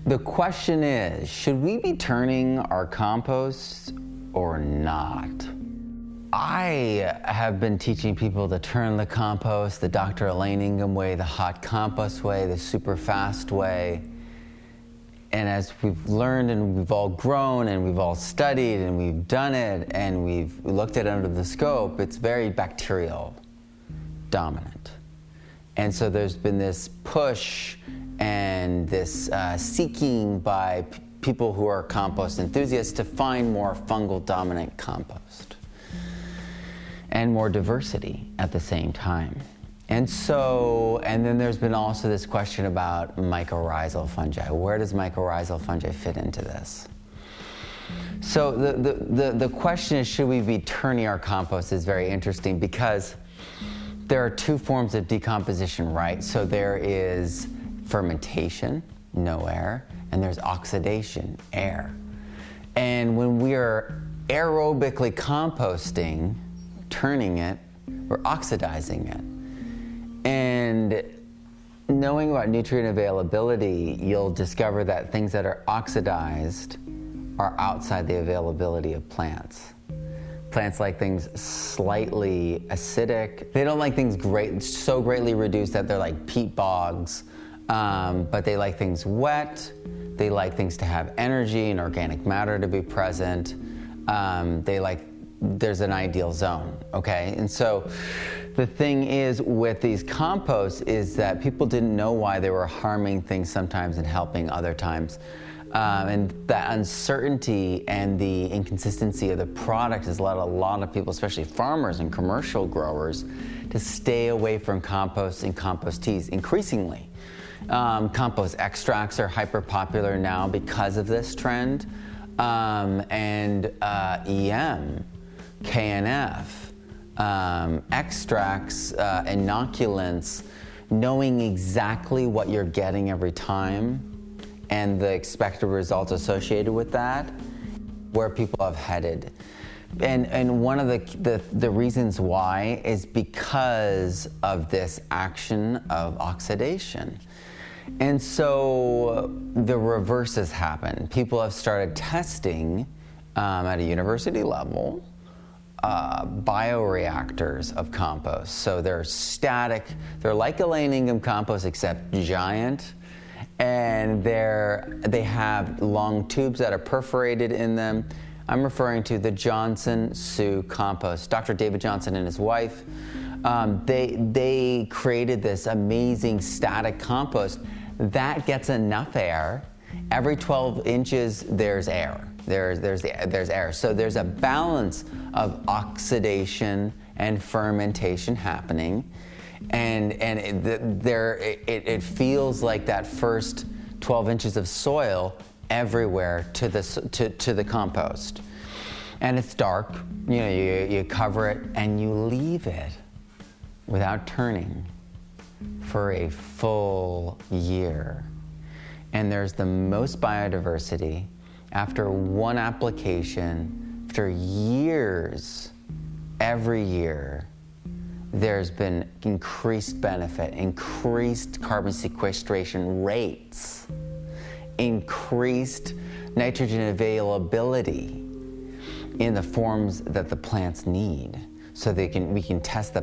The question is, should we be turning our compost or not? I have been teaching people to turn the compost, the Dr. Elaine Ingham way, the hot compost way, the super fast way. And as we've learned and we've all grown and we've all studied and we've done it and we've looked at it under the scope, it's very bacterial dominant. And so there's been this push and this seeking by people who are compost enthusiasts to find more fungal dominant compost and more diversity at the same time. And then there's been also this question about mycorrhizal fungi. Where does mycorrhizal fungi fit into this? So the question is, should we be turning our compost is very interesting because there are two forms of decomposition, right? So there is fermentation, no air, and there's oxidation, air. And when we are aerobically composting, turning it, we're oxidizing it. And knowing about nutrient availability, you'll discover that things that are oxidized are outside the availability of plants. Plants like things slightly acidic. They don't like things so greatly reduced that they're like peat bogs, but they like things wet. They like things to have energy and organic matter to be present. There's an ideal zone, okay? And so the thing is with these composts is that people didn't know why they were harming things sometimes and helping other times. And that uncertainty and the inconsistency of the product has led a lot of people, especially farmers and commercial growers, to stay away from composts and compost teas increasingly. Compost extracts are hyper popular now because of this trend. EM, KNF, extracts, inoculants, knowing exactly what you're getting every time and the expected results associated with that, where people have headed. And one of the reasons why is because of this action of oxidation. And so the reverse has happened. People have started testing at a university level bioreactors of compost. So they're static, they're like Elaine Ingham compost except giant, and they have long tubes that are perforated in them. I'm referring to the Johnson Sioux compost. Dr. David Johnson and his wife, they created this amazing static compost that gets enough air. Every 12 inches, there's air. There's air. So there's a balance of oxidation and fermentation happening, and it feels like that first 12 inches of soil everywhere to the compost, and it's dark. You cover it and you leave it without turning for a full year, and there's the most biodiversity. After one application, after years, every year, there's been increased benefit, increased carbon sequestration rates, increased nitrogen availability in the forms that the plants need. So we can test the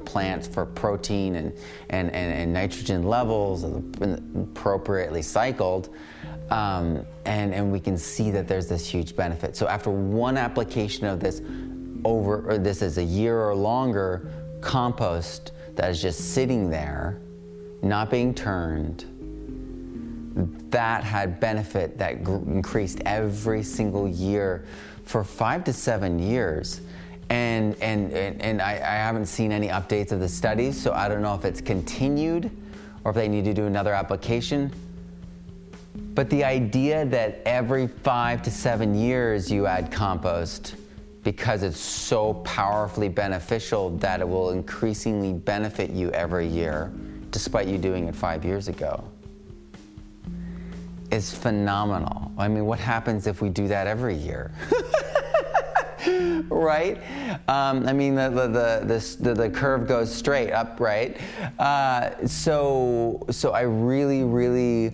plants for protein and nitrogen levels appropriately cycled, and we can see that there's this huge benefit. So after one application of this this is a year or longer compost that is just sitting there, not being turned, that had benefit that increased every single year for 5 to 7 years. And I haven't seen any updates of the studies, so I don't know if it's continued or if they need to do another application. But the idea that every 5 to 7 years you add compost because it's so powerfully beneficial that it will increasingly benefit you every year, despite you doing it 5 years ago, is phenomenal. I mean, what happens if we do that every year? Right? I mean, the curve goes straight up, right? So I really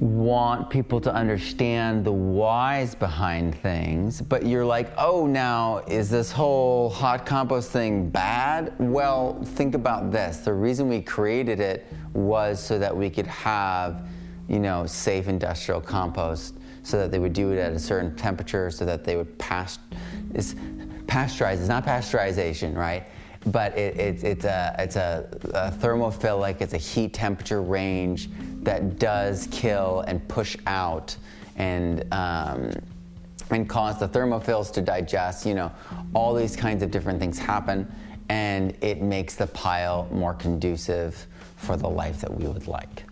want people to understand the whys behind things, but you're like, oh, now is this whole hot compost thing bad? Well, think about this. The reason we created it was so that we could have, safe industrial compost, so that they would do it at a certain temperature, so that they would pasteurize. It's not pasteurization, right? But it's a thermophilic. It's a heat temperature range that does kill and push out and cause the thermophils to digest. All these kinds of different things happen, and it makes the pile more conducive for the life that we would like.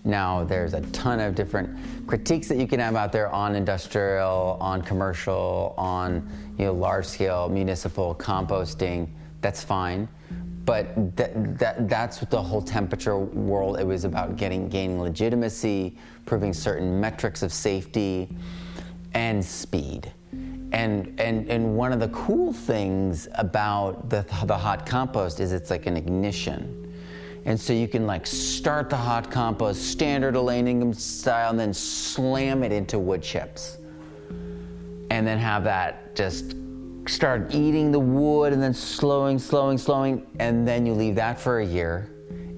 Now, there's a ton of different critiques that you can have out there on industrial, on commercial, on large-scale municipal composting. That's fine, but that's what the whole temperature world. It was about gaining legitimacy, proving certain metrics of safety, and speed. And one of the cool things about the hot compost is it's like an ignition. And so you can start the hot compost standard Elaningham style and then slam it into wood chips. And then have that just start eating the wood and then slowing. And then you leave that for a year.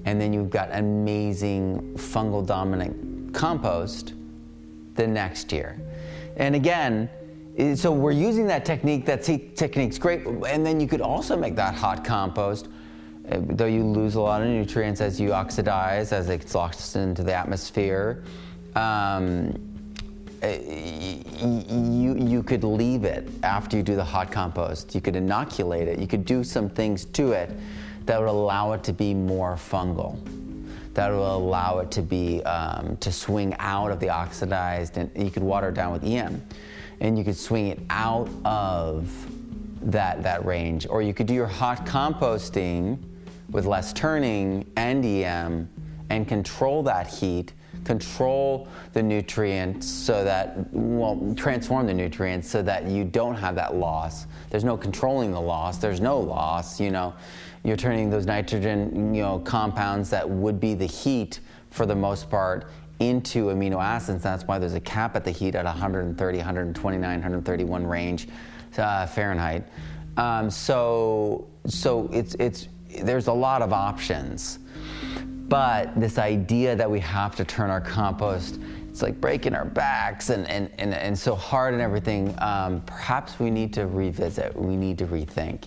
And then you've got amazing fungal dominant compost the next year. And again, so we're using that technique. That technique's great. And then you could also make that hot compost, though you lose a lot of nutrients as you oxidize, as it gets lost into the atmosphere. You could leave it after you do the hot compost. You could inoculate it. You could do some things to it that would allow it to be more fungal. That will allow it to be to swing out of the oxidized, and you could water it down with EM, and you could swing it out of that range. Or you could do your hot composting with less turning and EM and control that heat, control the nutrients transform the nutrients so that you don't have that loss. There's no controlling the loss. There's no loss. You're turning those nitrogen, compounds that would be the heat for the most part into amino acids. That's why there's a cap at the heat at 130, 129, 131 range Fahrenheit. So there's a lot of options. But this idea that we have to turn our compost, it's like breaking our backs and so hard and everything, perhaps we need to revisit, we need to rethink.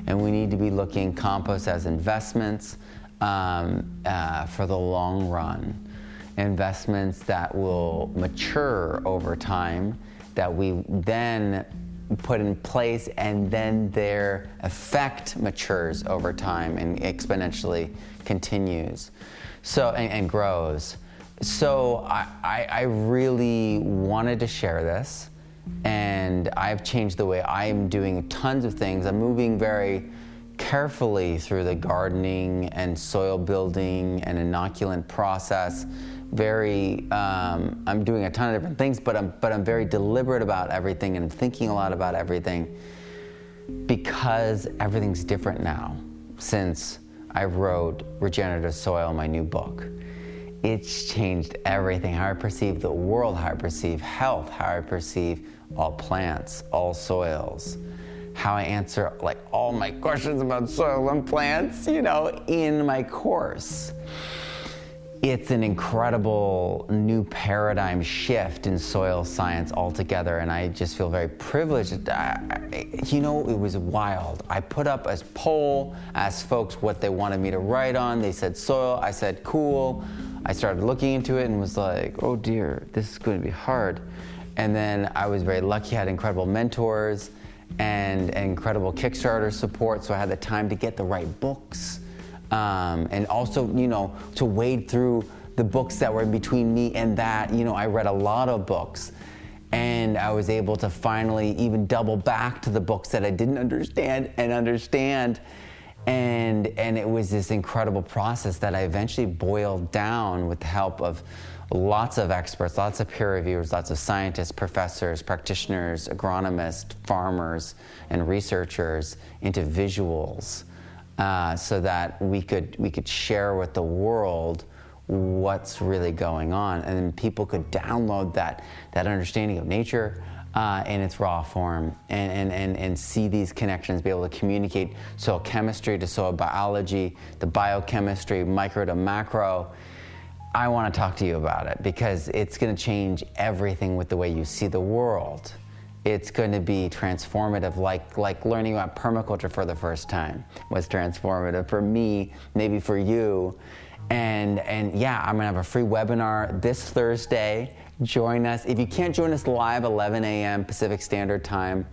And we need to be looking compost as investments for the long run. Investments that will mature over time, that we then put in place, and then their effect matures over time and exponentially continues and grows. So I really wanted to share this, and I've changed the way I'm doing tons of things. I'm moving very carefully through the gardening and soil building and inoculant process. I'm doing a ton of different things, but I'm very deliberate about everything and thinking a lot about everything, because everything's different now since I wrote Regenerative Soil, my new book. It's changed everything, how I perceive the world, how I perceive health, how I perceive all plants, all soils, how I answer all my questions about soil and plants, in my course. It's an incredible new paradigm shift in soil science altogether, and I just feel very privileged. It was wild. I put up a poll, asked folks what they wanted me to write on. They said soil. I said cool. I started looking into it and was like, oh dear, this is going to be hard. And then I was very lucky, I had incredible mentors and incredible Kickstarter support, so I had the time to get the right books. And also, to wade through the books that were in between me and that. I read a lot of books, and I was able to finally even double back to the books that I didn't understand. And it was this incredible process that I eventually boiled down with the help of lots of experts, lots of peer reviewers, lots of scientists, professors, practitioners, agronomists, farmers, and researchers into visuals. So that we could share with the world what's really going on. And then people could download that understanding of nature in its raw form and see these connections, be able to communicate soil chemistry to soil biology, the biochemistry, micro to macro. I want to talk to you about it because it's going to change everything with the way you see the world. It's going to be transformative, like learning about permaculture for the first time was transformative for me, maybe for you. And yeah, I'm going to have a free webinar this Thursday. Join us. If you can't join us live 11 a.m. Pacific Standard Time,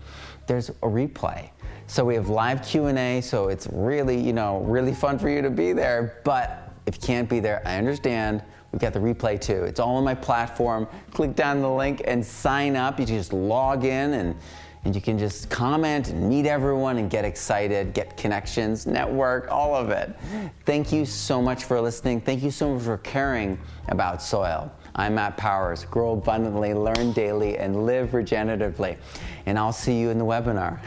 there's a replay. So we have live Q&A, so it's really, really fun for you to be there. But if you can't be there, I understand. We've got the replay too. It's all on my platform. Click down the link and sign up. You can just log in and you can just comment and meet everyone and get excited, get connections, network, all of it. Thank you so much for listening. Thank you so much for caring about soil. I'm Matt Powers. Grow abundantly, learn daily, and live regeneratively. And I'll see you in the webinar.